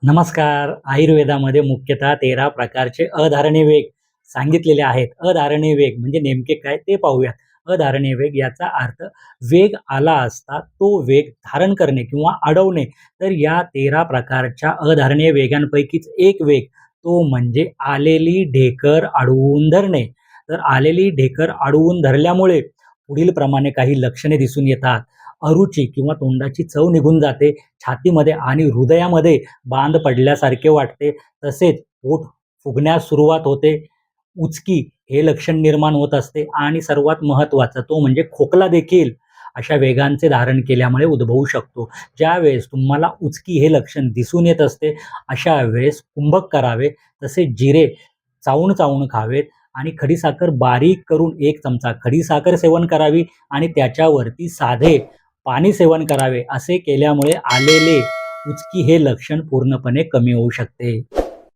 नमस्कार. आयुर्वेदामध्ये मुख्यतः 13 प्रकारचे अधारणीय वेग सांगितलेले आहेत. अधारणीय वेग म्हणजे नेमके काय ते पाहूयात. अधारणीय वेग याचा अर्थ वेग आला असता तो वेग धारण करणे किंवा अडवणे. तर या 13 प्रकारच्या अधारणीय वेगांपैकीच एक वेग तो म्हणजे आलेली ढेकर अडवून धरणे. तर आलेली ढेकर अडवून धरल्यामुळे पुढील प्रमाणे काही लक्षणे दिसून येतात. अरुची किंवा तोंडाची चव निघून जाते. छातीमध्ये आणि हृदयामध्ये बांध पडल्यासारखे वाटते. तसेच पोट फुगण्यास सुरुवात होते. उचकी हे लक्षण निर्माण होत असते आणि सर्वात महत्त्वाचं तो म्हणजे खोकला देखील अशा वेगांचे धारण केल्यामुळे उद्भवू शकतो. ज्यावेळेस तुम्हाला उचकी हे लक्षण दिसून येत असते, अशा वेळेस कुंभक करावे. तसेच जिरे चावून-चावून खावेत आणि खडीसाखर बारीक करून 1 चमचा खडीसाखर सेवन करावी आणि त्याच्यावरती साधे पाणी सेवन करावे. असे केल्यामुळे आलेले उचकी हे लक्षण पूर्णपणे कमी होऊ शकते.